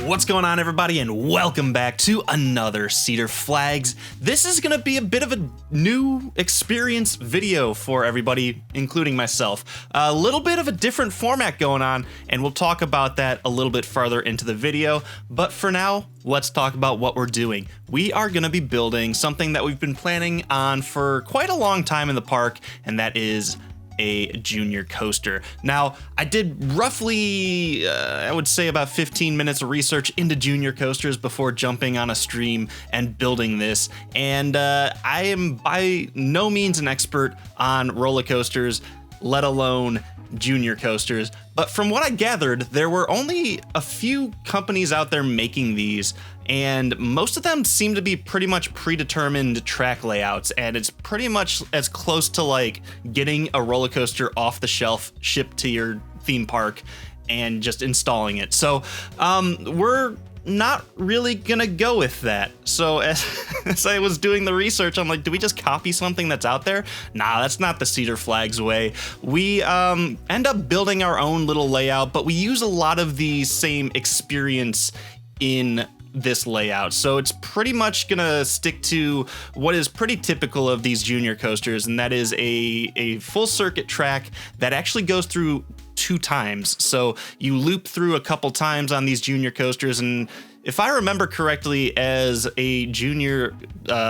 What's going on, everybody, and welcome back to another Cedar Flags. This is gonna be a bit of a new experience video for everybody, including myself. A little bit of a different format going on, and we'll talk about that a little bit farther into the video. But for now, let's talk about what we're doing. We are gonna be building something that we've been planning on for quite a long time in the park, and that is a junior coaster. Now, I did roughly, I would say about 15 minutes of research into junior coasters before jumping on a stream and building this. And I am by no means an expert on roller coasters, let alone junior coasters. But from what I gathered, there were only a few companies out there making these, and most of them seem to be pretty much predetermined track layouts, and it's pretty much as close to like getting a roller coaster off the shelf, shipped to your theme park, and just installing it. So we're not really gonna go with that. So as I was doing the research, I'm like, do we just copy something that's out there? Nah, that's not the Cedar Flags way. We end up building our own little layout, but we use a lot of the same experience in this layout. So it's pretty much gonna stick to what is pretty typical of these junior coasters, and that is a full circuit track that actually goes through 2 times. So you loop through a couple times on these junior coasters, and if I remember correctly, as a junior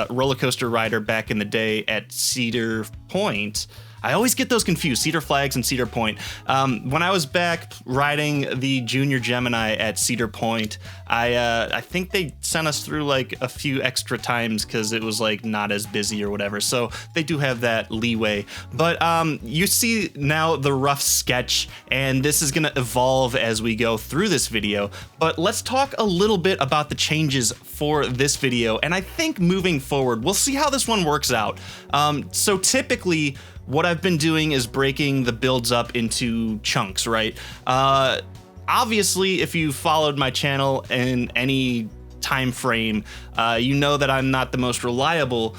roller coaster rider back in the day at Cedar Point, I always get those confused, Cedar Flags and Cedar Point. When I was back riding the Junior Gemini at Cedar Point, I think they sent us through like a few extra times because it was like not as busy or whatever. So they do have that leeway. But you see now the rough sketch, and this is gonna evolve as we go through this video. But let's talk a little bit about the changes for this video. And I think moving forward, we'll see how this one works out. So typically, what I've been doing is breaking the builds up into chunks, right? Obviously, if you followed my channel in any time frame, you know that I'm not the most reliable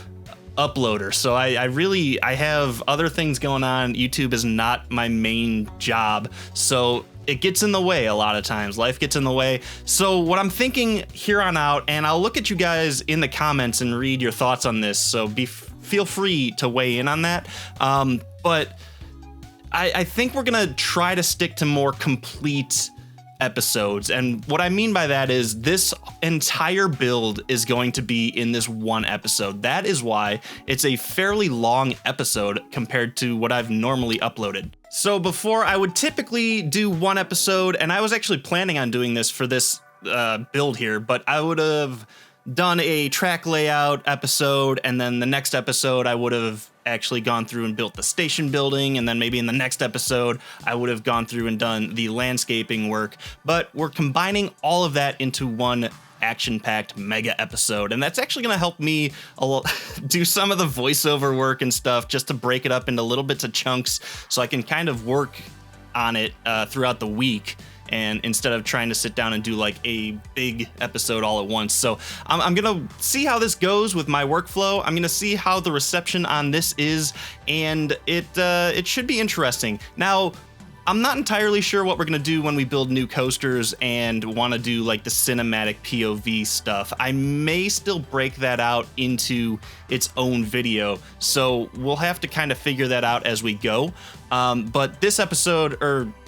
uploader. So I have other things going on. YouTube is not my main job. So it gets in the way a lot of times. Life gets in the way. So what I'm thinking here on out, and I'll look at you guys in the comments and read your thoughts on this. So feel free to weigh in on that. But I think we're gonna try to stick to more complete episodes. And what I mean by that is this entire build is going to be in this one episode. That is why it's a fairly long episode compared to what I've normally uploaded. So before, I would typically do one episode, and I was actually planning on doing this for this build here, but I would have done a track layout episode, and then the next episode I would have actually gone through and built the station building, and then maybe in the next episode I would have gone through and done the landscaping work. But we're combining all of that into one action-packed mega episode, and that's actually going to help me do some of the voiceover work and stuff, just to break it up into little bits of chunks so I can kind of work on it throughout the week, and instead of trying to sit down and do like a big episode all at once. So I'm gonna see how this goes with my workflow. I'm gonna see how the reception on this is, and it should be interesting. Now, I'm not entirely sure what we're gonna do when we build new coasters and want to do like the cinematic POV stuff. I may still break that out into its own video, so we'll have to kind of figure that out as we go. But this episode,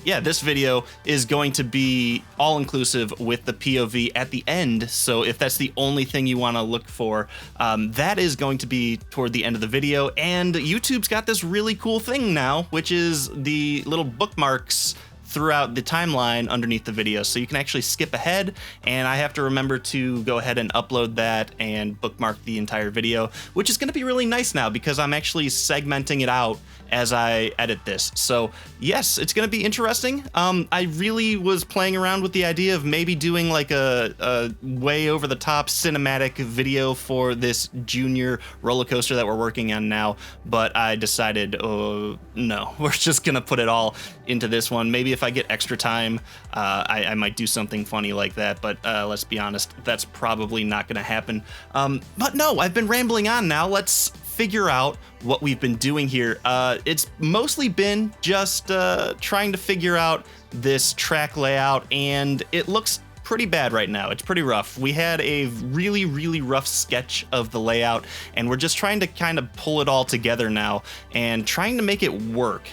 this video is going to be all-inclusive with the POV at the end. So if that's the only thing you want to look for, that is going to be toward the end of the video. And YouTube's got this really cool thing now, which is the little bookmarks throughout the timeline underneath the video, so you can actually skip ahead, and I have to remember to go ahead and upload that and bookmark the entire video, which is going to be really nice now because I'm actually segmenting it out as I edit this. So yes, it's going to be interesting. I really was playing around with the idea of maybe doing like a way over the top cinematic video for this junior roller coaster that we're working on now, but I decided, oh no, we're just going to put it all into this one. Maybe if I get extra time, I might do something funny like that, but let's be honest, that's probably not going to happen. But no, I've been rambling on now. Let's figure out what we've been doing here. It's mostly been just trying to figure out this track layout, and it looks pretty bad right now. It's pretty rough. We had a really, really rough sketch of the layout, and we're just trying to kind of pull it all together now and trying to make it work.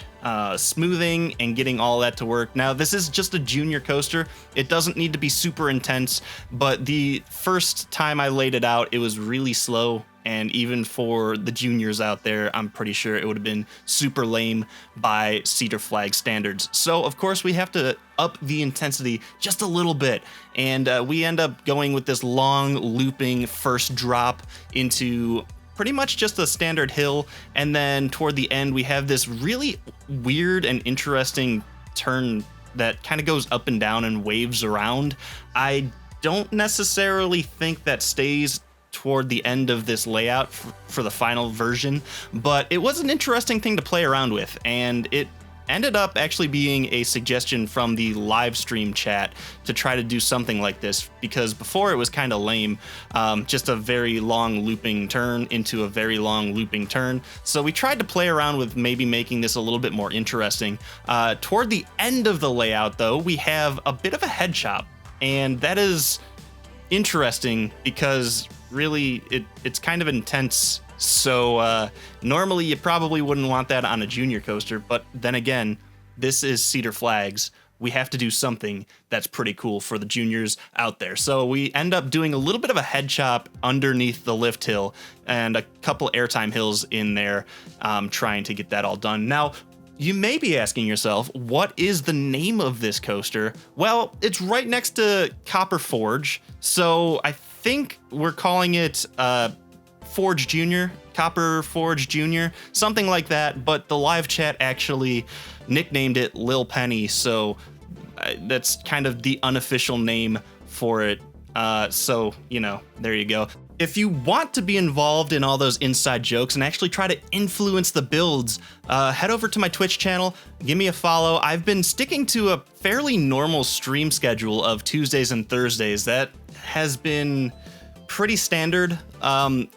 Smoothing and getting all that to work. Now, this is just a junior coaster. It doesn't need to be super intense, but the first time I laid it out, it was really slow. And even for the juniors out there, I'm pretty sure it would have been super lame by Cedar Flag standards. So, of course, we have to up the intensity just a little bit. And we end up going with this long looping first drop into pretty much just a standard hill. And then toward the end, we have this really weird and interesting turn that kind of goes up and down and waves around. I don't necessarily think that stays toward the end of this layout for the final version, but it was an interesting thing to play around with, and it ended up actually being a suggestion from the live stream chat to try to do something like this, because before it was kind of lame, just a very long looping turn into a very long looping turn. So we tried to play around with maybe making this a little bit more interesting. Toward the end of the layout, though, we have a bit of a head chop, and that is interesting because really it's kind of intense. So normally you probably wouldn't want that on a junior coaster, but then again, this is Cedar Flags. We have to do something that's pretty cool for the juniors out there. So we end up doing a little bit of a head chop underneath the lift hill and a couple airtime hills in there, trying to get that all done. Now, you may be asking yourself, what is the name of this coaster? Well, it's right next to Copper Forge, so I think we're calling it Forge Junior, Copper Forge Junior, something like that, but the live chat actually nicknamed it Lil Penny, so that's kind of the unofficial name for it. So, you know, there you go. If you want to be involved in all those inside jokes and actually try to influence the builds, head over to my Twitch channel, give me a follow. I've been sticking to a fairly normal stream schedule of Tuesdays and Thursdays. That has been pretty standard, and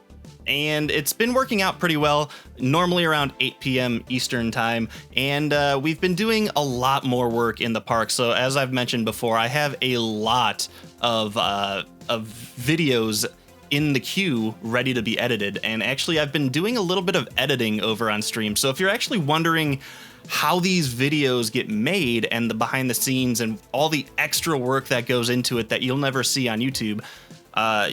it's been working out pretty well, normally around 8 p.m. Eastern time, and we've been doing a lot more work in the park. So as I've mentioned before, I have a lot of videos in the queue ready to be edited, and actually I've been doing a little bit of editing over on stream. So if you're actually wondering how these videos get made and the behind the scenes and all the extra work that goes into it that you'll never see on YouTube,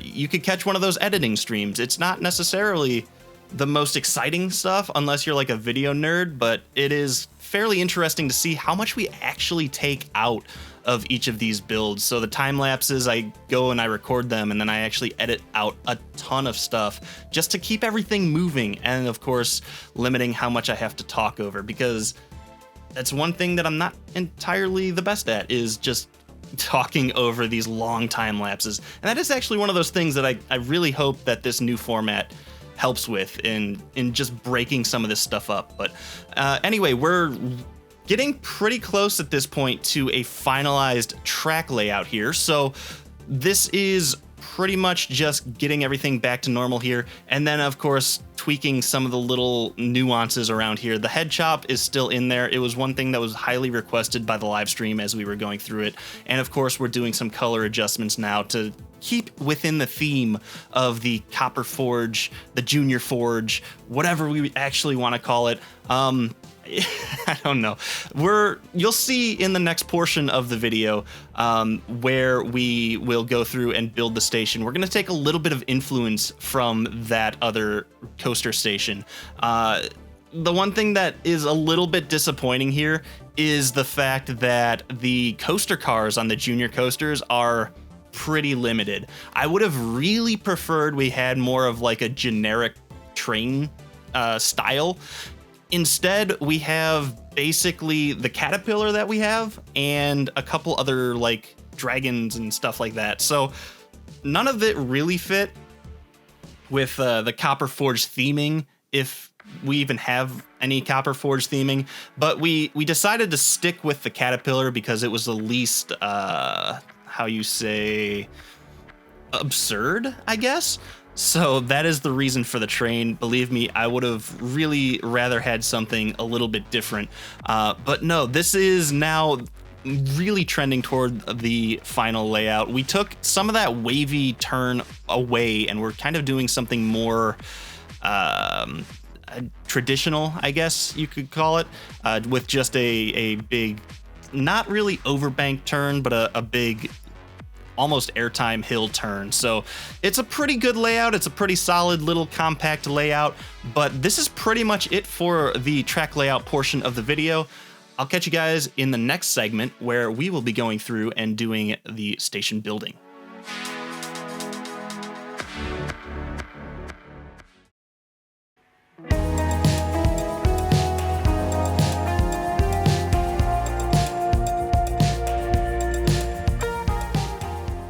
you could catch one of those editing streams. It's not necessarily the most exciting stuff unless you're like a video nerd, but it is fairly interesting to see how much we actually take out of each of these builds. So the time lapses, I go and I record them, and then I actually edit out a ton of stuff just to keep everything moving, and of course limiting how much I have to talk over, because that's one thing that I'm not entirely the best at, is just talking over these long time lapses. And that is actually one of those things that I really hope that this new format helps with in just breaking some of this stuff up. But anyway, we're getting pretty close at this point to a finalized track layout here. So this is pretty much just getting everything back to normal here, and then of course tweaking some of the little nuances around here. The head chop is still in there. It was one thing that was highly requested by the live stream as we were going through it, and of course we're doing some color adjustments now to keep within the theme of the Copper Forge, the Junior Forge, whatever we actually want to call it. I don't know. You'll see in the next portion of the video where we will go through and build the station. We're going to take a little bit of influence from that other coaster station. The one thing that is a little bit disappointing here is the fact that the coaster cars on the junior coasters are pretty limited. I would have really preferred we had more of like a generic train style. Instead, we have basically the caterpillar that we have and a couple other like dragons and stuff like that. So none of it really fit with the Copper Forge theming, if we even have any Copper Forge theming. But we decided to stick with the caterpillar because it was the least, how you say, absurd, I guess. So that is the reason for the train. Believe me, I would have really rather had something a little bit different. But no, this is now really trending toward the final layout. We took some of that wavy turn away, and we're kind of doing something more traditional, I guess you could call it, with just a big, not really overbanked turn, but a big, almost airtime hill turn. So it's a pretty good layout. It's a pretty solid little compact layout, but this is pretty much it for the track layout portion of the video. I'll catch you guys in the next segment where we will be going through and doing the station building.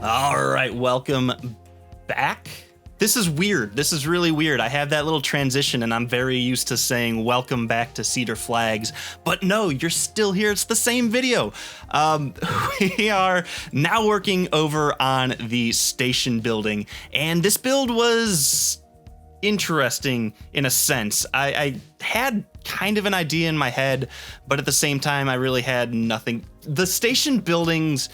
All right, welcome back. This is weird. This is really weird. I have that little transition and I'm very used to saying welcome back to Cedar Flags, but no, you're still here. It's the same video. We are now working over on the station building, and this build was interesting in a sense. I had kind of an idea in my head, but at the same time, I really had nothing. The station buildings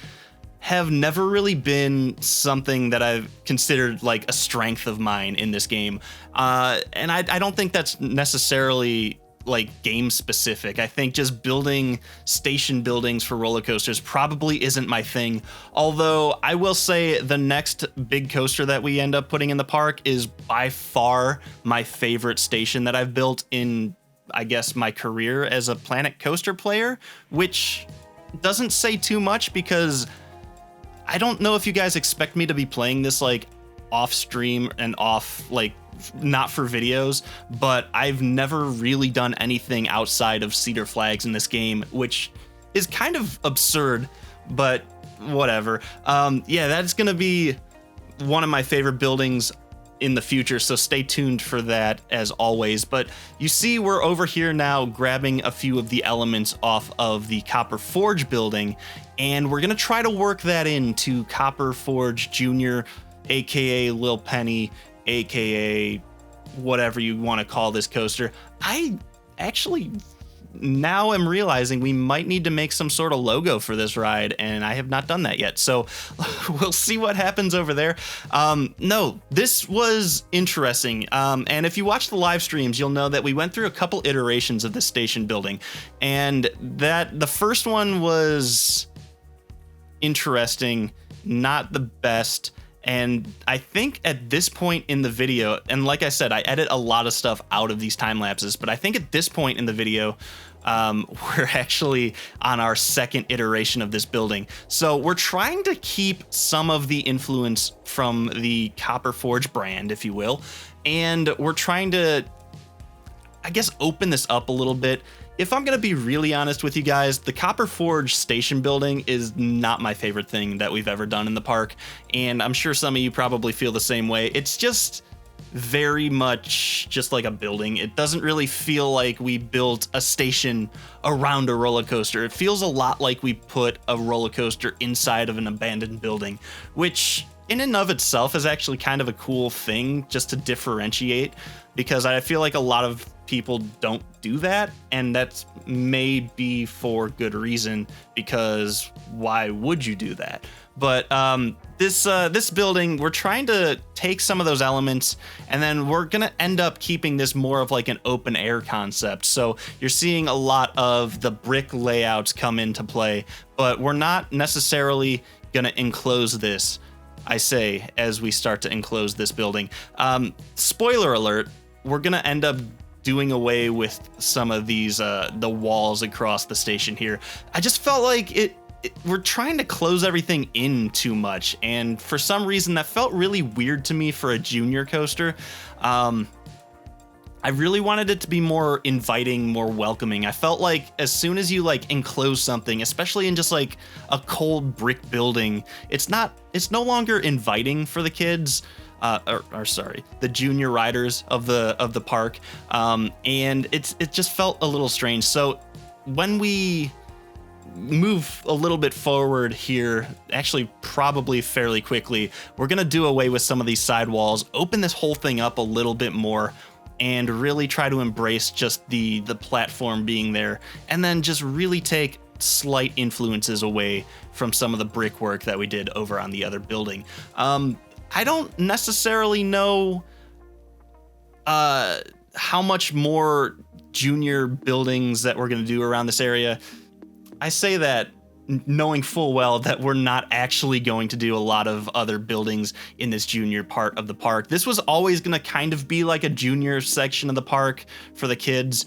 have never really been something that I've considered like a strength of mine in this game. And I don't think that's necessarily like game specific. I think just building station buildings for roller coasters probably isn't my thing. Although I will say the next big coaster that we end up putting in the park is by far my favorite station that I've built in, I guess, my career as a Planet Coaster player, which doesn't say too much because I don't know if you guys expect me to be playing this like off stream and off, like not for videos, but I've never really done anything outside of Cedar Flags in this game, which is kind of absurd, but whatever. Yeah, that's gonna be one of my favorite buildings in the future, so stay tuned for that as always. But you see, we're over here now grabbing a few of the elements off of the Copper Forge building, and we're gonna try to work that into Copper Forge Jr., aka Lil Penny, aka whatever you want to call this coaster. I actually now am realizing we might need to make some sort of logo for this ride, and I have not done that yet, so we'll see what happens over there. No, this was interesting, and if you watch the live streams, you'll know that we went through a couple iterations of this station building, and that the first one was interesting, not the best. And I think at this point in the video, and like I said, I edit a lot of stuff out of these time lapses, but I think at this point in the video, we're actually on our second iteration of this building. So we're trying to keep some of the influence from the Copper Forge brand, if you will, and we're trying to, I guess, open this up a little bit. If I'm going to be really honest with you guys, the Copper Forge station building is not my favorite thing that we've ever done in the park, and I'm sure some of you probably feel the same way. It's just very much just like a building. It doesn't really feel like we built a station around a roller coaster. It feels a lot like we put a roller coaster inside of an abandoned building, which in and of itself is actually kind of a cool thing just to differentiate, because I feel like a lot of people don't do that, and that's may be for good reason, because why would you do that? But this building, we're trying to take some of those elements, and then we're gonna end up keeping this more of like an open air concept. So you're seeing a lot of the brick layouts come into play, but we're not necessarily gonna enclose this, I say, as we start to enclose this building. Spoiler alert, we're gonna end up doing away with some of these the walls across the station here. I just felt like we're trying to close everything in too much, and for some reason that felt really weird to me for a junior coaster. I really wanted it to be more inviting, more welcoming. I felt like as soon as you like enclose something, especially in just like a cold brick building, it's no longer inviting for the kids. Sorry, the junior riders of the park, and it just felt a little strange. So when we move a little bit forward here, actually probably fairly quickly, we're gonna do away with some of these side walls, open this whole thing up a little bit more, and really try to embrace just the platform being there, and then just really take slight influences away from some of the brickwork that we did over on the other building. I don't necessarily know how much more junior buildings that we're going to do around this area. I say that knowing full well that we're not actually going to do a lot of other buildings in this junior part of the park. This was always going to kind of be like a junior section of the park for the kids.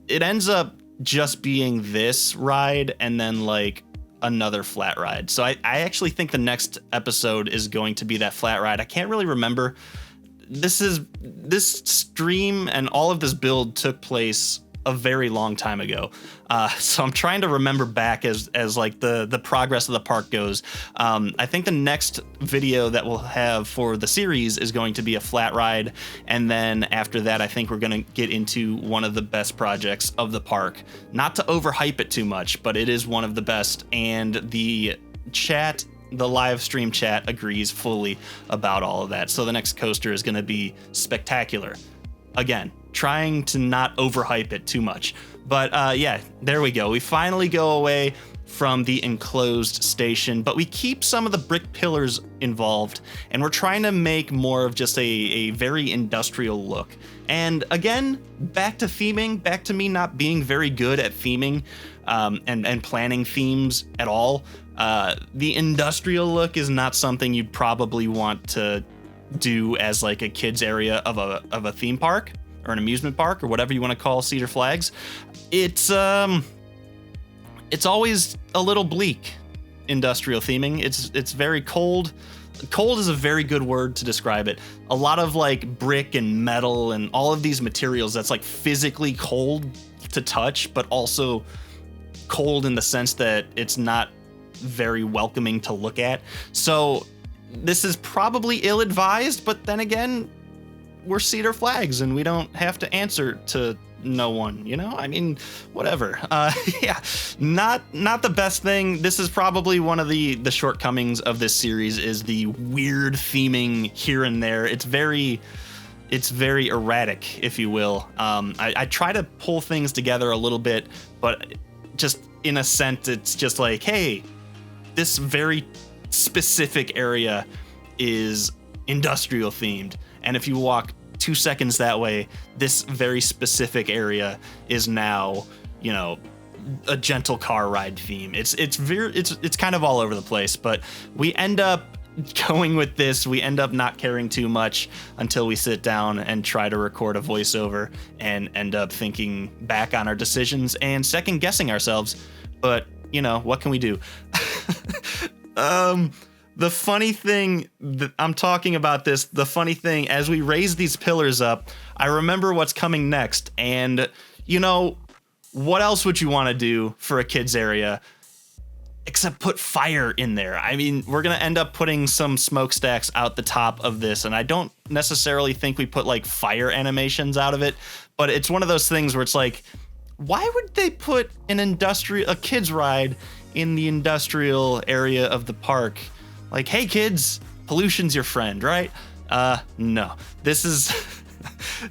It ends up just being this ride and then like another flat ride. So I actually think the next episode is going to be that flat ride. I can't really remember. This stream and all of this build took place a very long time ago. So I'm trying to remember back as like the progress of the park goes. I think the next video that we'll have for the series is going to be a flat ride. And then after that, I think we're going to get into one of the best projects of the park. Not to overhype it too much, but it is one of the best. And the live stream chat agrees fully about all of that. So the next coaster is going to be spectacular. Again, trying to not overhype it too much. But yeah, there we go. We finally go away from the enclosed station, but we keep some of the brick pillars involved, and we're trying to make more of just a very industrial look. And again, back to theming, back to me not being very good at theming and planning themes at all. The industrial look is not something you'd probably want to do as like a kids area of a theme park or an amusement park or whatever you want to call Cedar Flags. It's always a little bleak, industrial theming. It's very cold. Cold is a very good word to describe it. A lot of like brick and metal and all of these materials that's like physically cold to touch, but also cold in the sense that it's not very welcoming to look at. So this is probably ill-advised, but then again, we're Cedar Flags and we don't have to answer to no one, you know? I mean, whatever. Yeah, not the best thing. This is probably one of the shortcomings of this series is the weird theming here and there. It's very erratic, if you will. I try to pull things together a little bit, but just in a sense, it's just like, hey, this very specific area is industrial themed, and if you walk 2 seconds that way, this very specific area is now, you know, a gentle car ride theme. It's kind of all over the place, but we end up going with this. We end up not caring too much until we sit down and try to record a voiceover and end up thinking back on our decisions and second guessing ourselves. But you know, what can we do? The funny thing that I'm talking about this, the funny thing, as we raise these pillars up, I remember what's coming next. And, you know, what else would you want to do for a kids area except put fire in there? I mean, we're going to end up putting some smokestacks out the top of this. And I don't necessarily think we put like fire animations out of it, but it's one of those things where it's like, why would they put a kids ride in the industrial area of the park? Like, hey kids, pollution's your friend, right? No. This is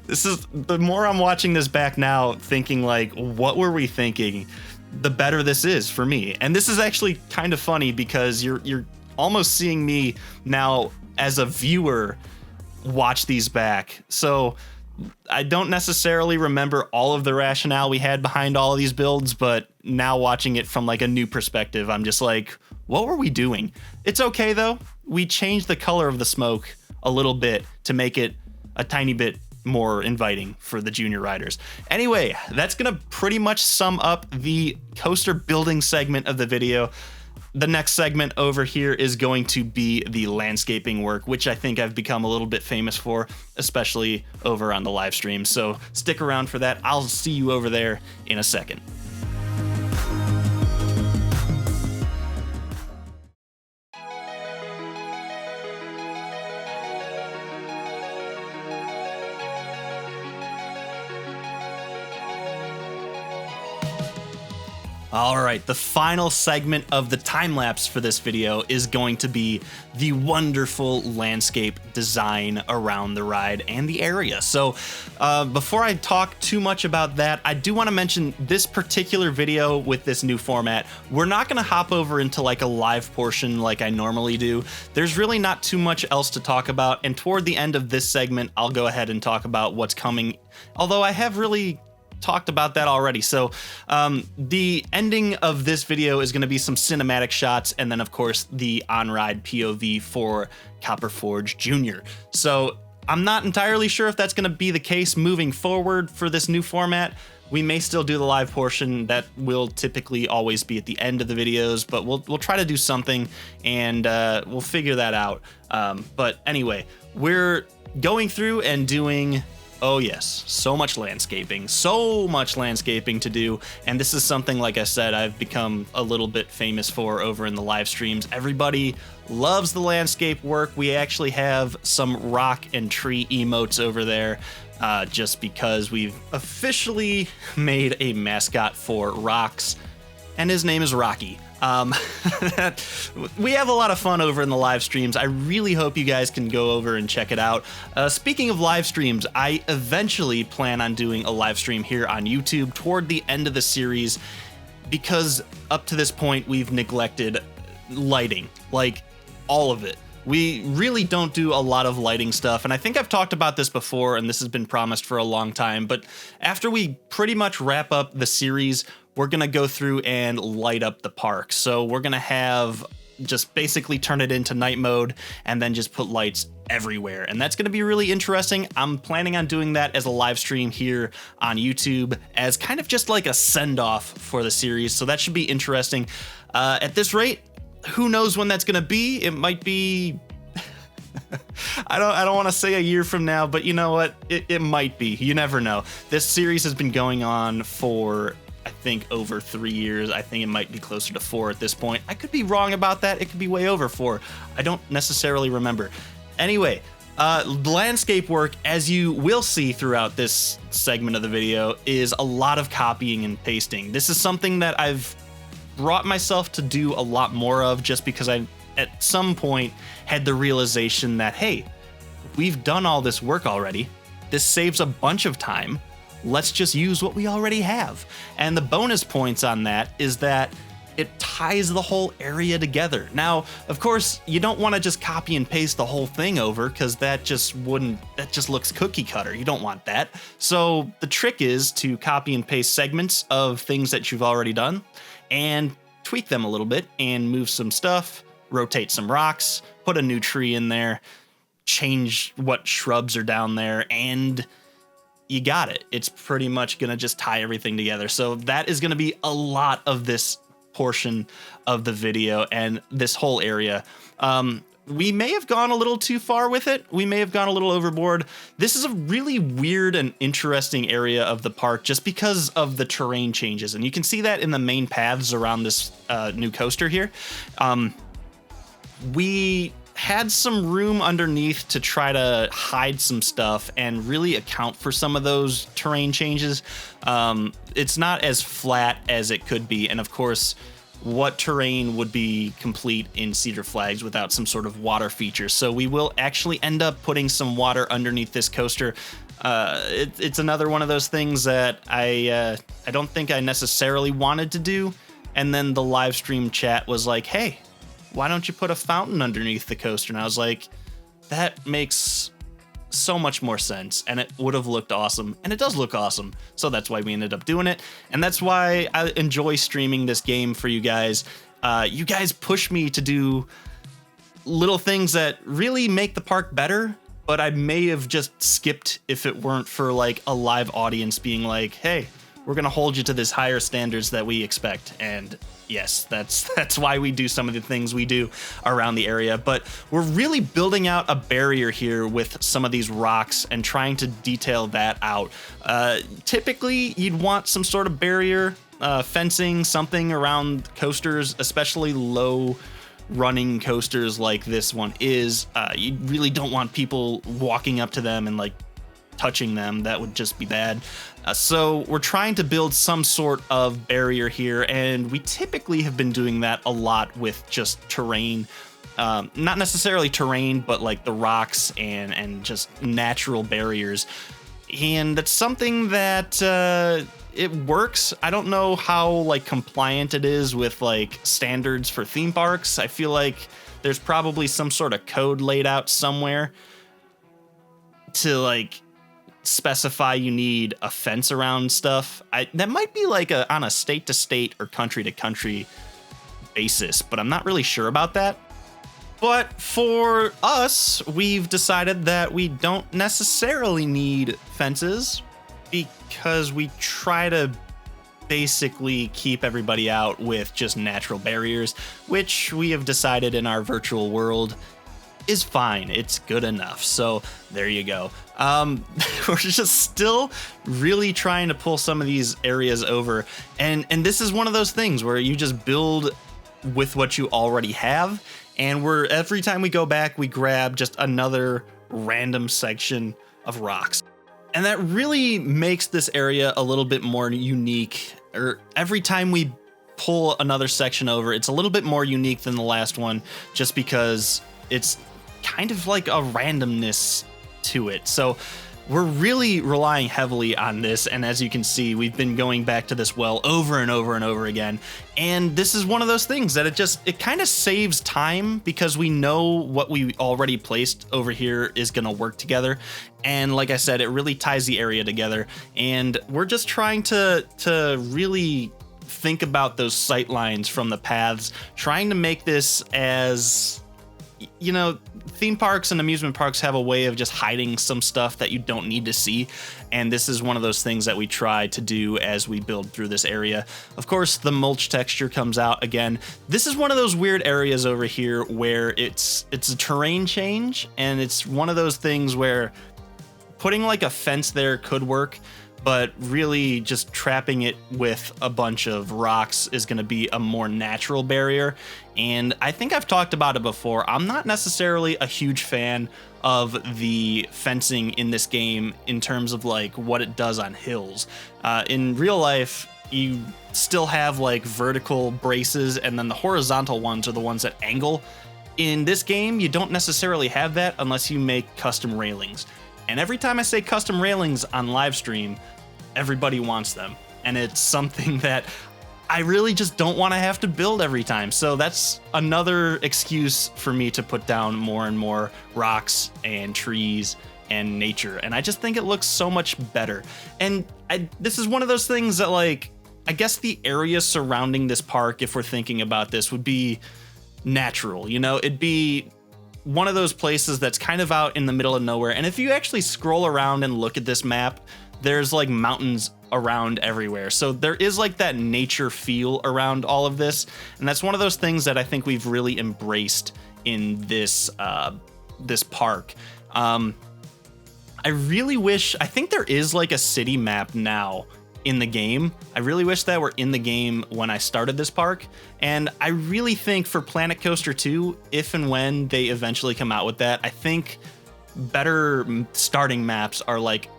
the more I'm watching this back now, thinking like, what were we thinking? The better this is for me. And this is actually kind of funny because you're almost seeing me now as a viewer watch these back. So I don't necessarily remember all of the rationale we had behind all of these builds, but now watching it from like a new perspective, I'm just like, what were we doing? It's okay though. We changed the color of the smoke a little bit to make it a tiny bit more inviting for the junior riders. Anyway, that's gonna pretty much sum up the coaster building segment of the video. The next segment over here is going to be the landscaping work, which I think I've become a little bit famous for, especially over on the live stream. So stick around for that. I'll see you over there in a second. All right, the final segment of the time lapse for this video is going to be the wonderful landscape design around the ride and the area. So before I talk too much about that, I do want to mention this particular video with this new format. We're not going to hop over into like a live portion like I normally do. There's really not too much else to talk about. And toward the end of this segment, I'll go ahead and talk about what's coming. Although I have really talked about that already. So the ending of this video is going to be some cinematic shots, and then of course the on-ride POV for Copperforge Jr. So I'm not entirely sure if that's going to be the case moving forward for this new format. We may still do the live portion. That will typically always be at the end of the videos, but we'll try to do something, and we'll figure that out. But anyway, we're going through and doing, oh yes, so much landscaping to do. And this is something, like I said, I've become a little bit famous for over in the live streams. Everybody loves the landscape work. We actually have some rock and tree emotes over there just because we've officially made a mascot for rocks, and his name is Rocky. We have a lot of fun over in the live streams. I really hope you guys can go over and check it out. Speaking of live streams, I eventually plan on doing a live stream here on YouTube toward the end of the series, because up to this point we've neglected lighting, like all of it. We really don't do a lot of lighting stuff, and I think I've talked about this before, and this has been promised for a long time, but after we pretty much wrap up the series, we're gonna go through and light up the park. So we're gonna have just basically turn it into night mode and then just put lights everywhere. And that's gonna be really interesting. I'm planning on doing that as a live stream here on YouTube as kind of just like a send off for the series. So that should be interesting. At this rate, who knows when that's gonna be? It might be, I don't want to say a year from now, but you know what? It might be. You never know. This series has been going on for, I think, over 3 years. I think it might be closer to 4 at this point. I could be wrong about that. It could be way over 4. I don't necessarily remember. Anyway, landscape work, as you will see throughout this segment of the video, is a lot of copying and pasting. This is something that I've brought myself to do a lot more of, just because I, at some point, had the realization that, hey, we've done all this work already. This saves a bunch of time. Let's just use what we already have. And the bonus points on that is that it ties the whole area together. Now, of course, you don't want to just copy and paste the whole thing over, because that just looks cookie cutter. You don't want that. So the trick is to copy and paste segments of things that you've already done and tweak them a little bit and move some stuff, rotate some rocks, put a new tree in there, change what shrubs are down there, and you got it. It's pretty much gonna just tie everything together. So that is gonna be a lot of this portion of the video and this whole area. We may have gone a little too far with it. We may have gone a little overboard. This is a really weird and interesting area of the park just because of the terrain changes. And you can see that in the main paths around this new coaster here. We had some room underneath to try to hide some stuff and really account for some of those terrain changes. It's not as flat as it could be. And of course, what terrain would be complete in Cedar Flags without some sort of water feature? So we will actually end up putting some water underneath this coaster. It's another one of those things that I don't think I necessarily wanted to do. And then the live stream chat was like, hey, why don't you put a fountain underneath the coaster? And I was like, that makes so much more sense, and it would have looked awesome, and it does look awesome. So that's why we ended up doing it, and that's why I enjoy streaming this game for you guys. You guys push me to do little things that really make the park better, but I may have just skipped if it weren't for like a live audience being like, hey, we're gonna hold you to this higher standards that we expect. And yes, that's why we do some of the things we do around the area. But we're really building out a barrier here with some of these rocks and trying to detail that out. Typically, you'd want some sort of barrier, fencing, something around coasters, especially low running coasters like this one is. You really don't want people walking up to them and like touching them. That would just be bad. So we're trying to build some sort of barrier here, and we typically have been doing that a lot with just terrain. Not necessarily terrain, but like the rocks and just natural barriers. And that's something that it works. I don't know how like compliant it is with like standards for theme parks. I feel like there's probably some sort of code laid out somewhere to like specify you need a fence around stuff. That might be like on a state to state or country to country basis, but I'm not really sure about that. But for us, we've decided that we don't necessarily need fences because we try to basically keep everybody out with just natural barriers, which we have decided in our virtual world is fine. It's good enough. So there you go. We're just still really trying to pull some of these areas over. And this is one of those things where you just build with what you already have. And every time we go back, we grab just another random section of rocks. And that really makes this area a little bit more unique. Or every time we pull another section over, it's a little bit more unique than the last one, just because it's kind of like a randomness to it. So we're really relying heavily on this, and as you can see, we've been going back to this well over and over and over again. And this is one of those things that it kind of saves time because we know what we already placed over here is going to work together. And like I said, it really ties the area together. And we're just trying to really think about those sight lines from the paths, trying to make this as, you know, theme parks and amusement parks have a way of just hiding some stuff that you don't need to see. And this is one of those things that we try to do as we build through this area. Of course, the mulch texture comes out again. This is one of those weird areas over here where it's a terrain change. And it's one of those things where putting like a fence there could work, but really just trapping it with a bunch of rocks is going to be a more natural barrier. And I think I've talked about it before. I'm not necessarily a huge fan of the fencing in this game in terms of like what it does on hills. In real life, you still have like vertical braces, and then the horizontal ones are the ones that angle. In this game, you don't necessarily have that unless you make custom railings. And every time I say custom railings on live stream, everybody wants them. And it's something that I really just don't want to have to build every time. So that's another excuse for me to put down more and more rocks and trees and nature. And I just think it looks so much better. And this is one of those things that, like, I guess the area surrounding this park, if we're thinking about this, would be natural. You know, it'd be one of those places that's kind of out in the middle of nowhere. And if you actually scroll around and look at this map, there's like mountains around everywhere. So there is like that nature feel around all of this. And that's one of those things that I think we've really embraced in this this park. I really wish, I think there is like a city map now in the game. I really wish that were in the game when I started this park. And I really think for Planet Coaster 2, if and when they eventually come out with that, I think better starting maps are like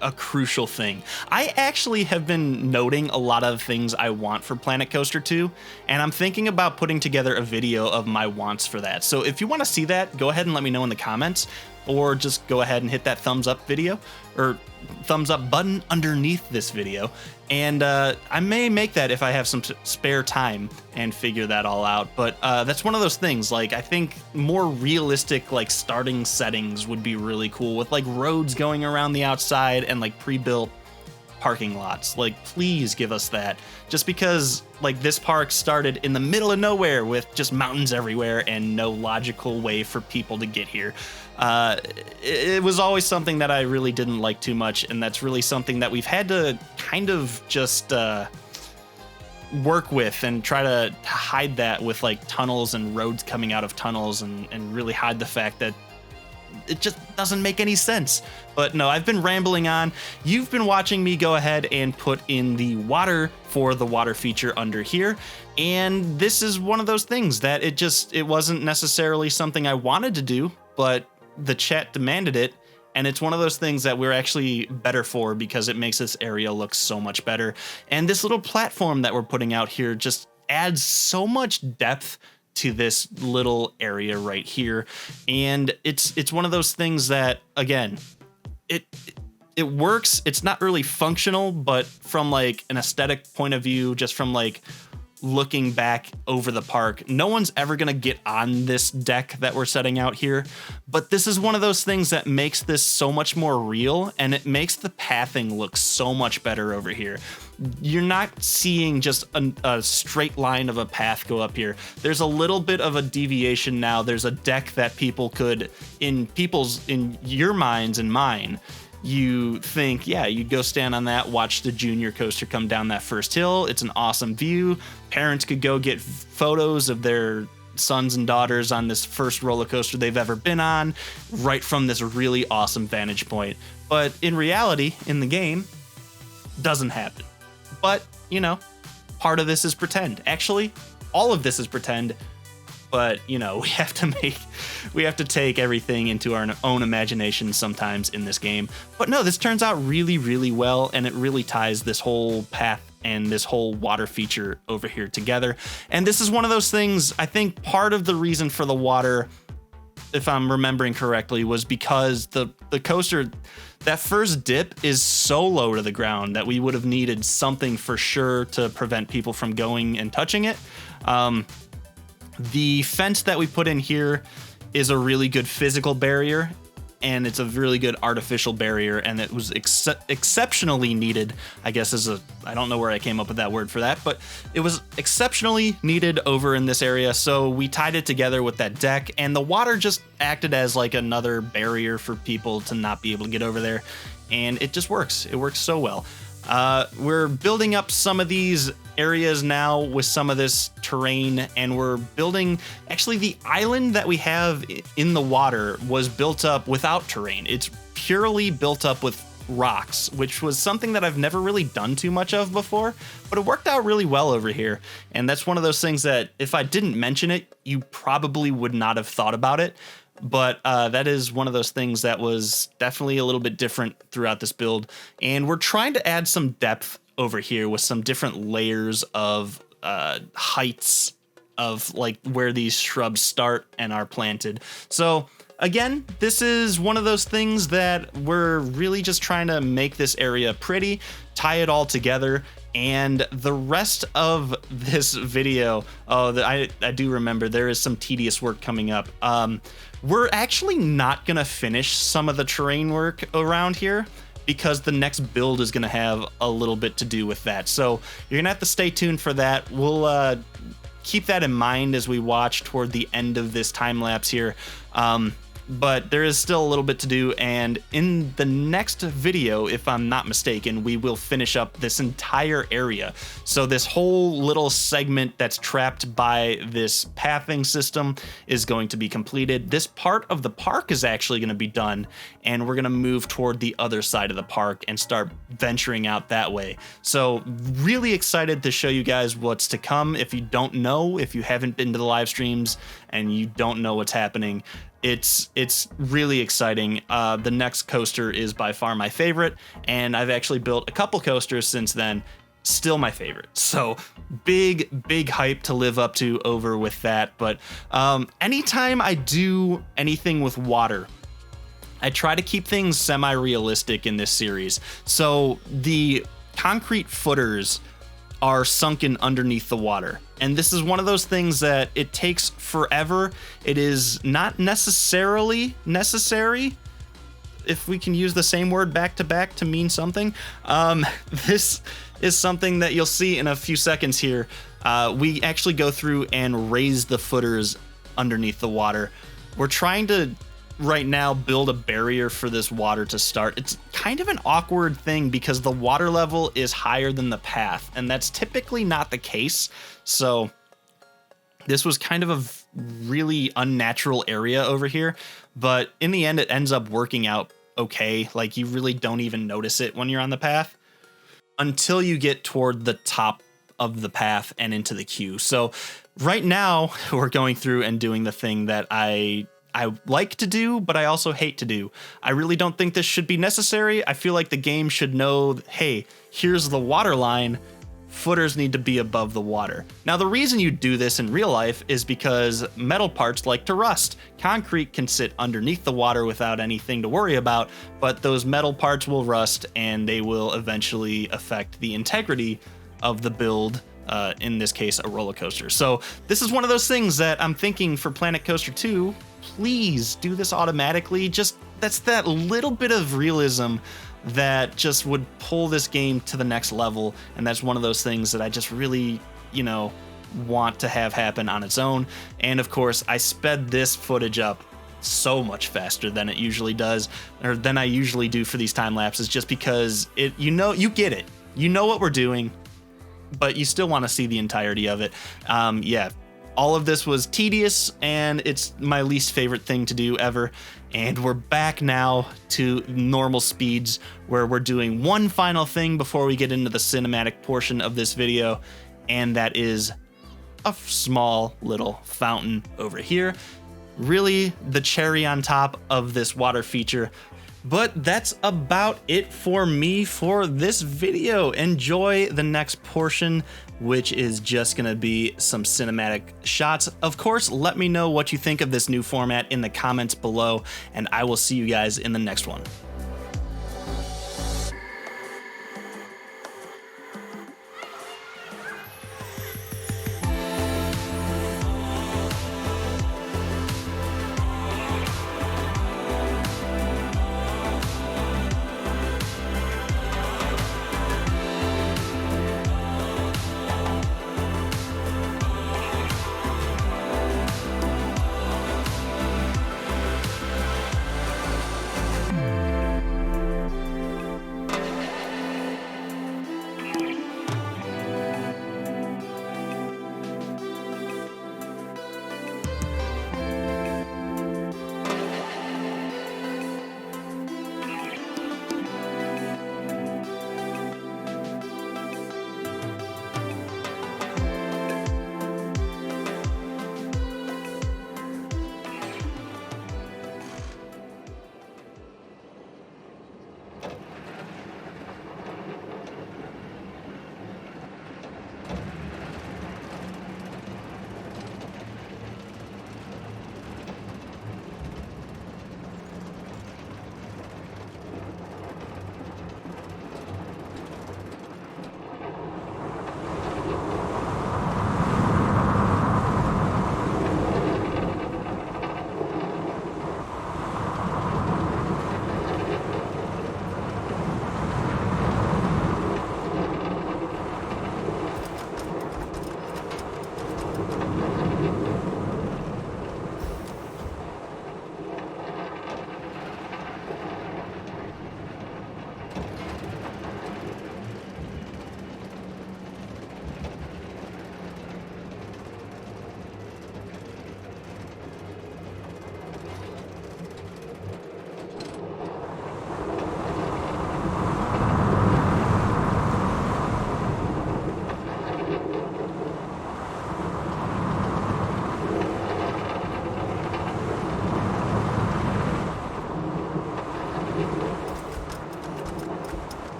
a crucial thing. I actually have been noting a lot of things I want for Planet Coaster 2, and I'm thinking about putting together a video of my wants for that. So if you want to see that, go ahead and let me know in the comments, or just go ahead and hit that thumbs up video or thumbs up button underneath this video. And I may make that if I have some spare time and figure that all out. But that's one of those things, like, I think more realistic, like, starting settings would be really cool with like roads going around the outside and like pre-built parking lots. Like, please give us that, just because like this park started in the middle of nowhere with just mountains everywhere and no logical way for people to get here. It was always something that I really didn't like too much, and that's really something that we've had to kind of just work with and try to hide that with like tunnels and roads coming out of tunnels, and really hide the fact that it just doesn't make any sense. But no, I've been rambling on. You've been watching me go ahead and put in the water for the water feature under here. And this is one of those things that it wasn't necessarily something I wanted to do, but the chat demanded it, And it's one of those things that we're actually better for because it makes this area look so much better. And this little platform that we're putting out here just adds so much depth to this little area right here. And it's one of those things that, again, it works. It's not really functional, but from like an aesthetic point of view, just from like looking back over the park, no one's ever going to get on this deck that we're setting out here. But this is one of those things that makes this so much more real, and it makes the pathing look so much better over here. You're not seeing just a straight line of a path go up here. There's a little bit of a deviation now. There's a deck that people could, in your minds and mine, you think, yeah, you'd go stand on that, watch the junior coaster come down that first hill. It's an awesome view. Parents could go get photos of their sons and daughters on this first roller coaster they've ever been on, right from this really awesome vantage point. But in reality, in the game, doesn't happen. But, you know, part of this is pretend. Actually, all of this is pretend. But, you know, we have to take everything into our own imagination sometimes in this game. But no, this turns out really, really well, and it really ties this whole path and this whole water feature over here together. And this is one of those things, I think part of the reason for the water, if I'm remembering correctly, was because the coaster, that first dip is so low to the ground that we would have needed something for sure to prevent people from going and touching it. The fence that we put in here is a really good physical barrier, and it's a really good artificial barrier, and it was exceptionally needed, I guess I don't know where I came up with that word for that, but it was exceptionally needed over in this area. So we tied it together with that deck, and the water just acted as like another barrier for people to not be able to get over there. And it just works. It works so well. We're building up some of these areas now with some of this terrain, and we're building, actually the island that we have in the water was built up without terrain. It's purely built up with rocks, which was something that I've never really done too much of before, but it worked out really well over here. And that's one of those things that if I didn't mention it, you probably would not have thought about it. But that is one of those things that was definitely a little bit different throughout this build. And we're trying to add some depth over here with some different layers of heights of like where these shrubs start and are planted. So again, this is one of those things that we're really just trying to make this area pretty, tie it all together. And the rest of this video, I do remember there is some tedious work coming up. We're actually not going to finish some of the terrain work around here because the next build is going to have a little bit to do with that. So you're going to have to stay tuned for that. We'll keep that in mind as we watch toward the end of this time lapse here. But there is still a little bit to do, and in the next video, if I'm not mistaken, we will finish up this entire area. So this whole little segment that's trapped by this pathing system is going to be completed. This part of the park is actually going to be done, and we're going to move toward the other side of the park and start venturing out that way. So really excited to show you guys what's to come. If you don't know, if you haven't been to the live streams and you don't know what's happening, it's really exciting. The next coaster is by far my favorite, and I've actually built a couple coasters since then. Still my favorite. So big hype to live up to over with that. But anytime I do anything with water, I try to keep things semi-realistic in this series. So the concrete footers are sunken underneath the water. And this is one of those things that it takes forever. It is not necessarily necessary, if we can use the same word back to back to mean something. This is something that you'll see in a few seconds here. We actually go through and raise the footers underneath the water. We're trying to right now build a barrier for this water to start. It's kind of an awkward thing because the water level is higher than the path, and that's typically not the case. So this was kind of a really unnatural area over here, but in the end it ends up working out okay. Like, you really don't even notice it when you're on the path until you get toward the top of the path and into the queue. So right now we're going through and doing the thing that I I like to do, but I also hate to do. I really don't think this should be necessary. I feel like the game should know, hey, here's the water line. Footers need to be above the water. Now, the reason you do this in real life is because metal parts like to rust. Concrete can sit underneath the water without anything to worry about, but those metal parts will rust and they will eventually affect the integrity of the build, in this case, a roller coaster. So this is one of those things that I'm thinking for Planet Coaster 2, please do this automatically. Just that's that little bit of realism that just would pull this game to the next level. And that's one of those things that I just really, want to have happen on its own. And of course, I sped this footage up so much faster than it usually does, or than I usually do for these time lapses, just because you get it. You know what we're doing, but you still want to see the entirety of it. Yeah, all of this was tedious, and it's my least favorite thing to do ever. And we're back now to normal speeds, where we're doing one final thing before we get into the cinematic portion of this video, and that is a small little fountain over here. Really the cherry on top of this water feature. But that's about it for me for this video. Enjoy the next portion, which is just gonna be some cinematic shots. Of course, let me know what you think of this new format in the comments below, and I will see you guys in the next one.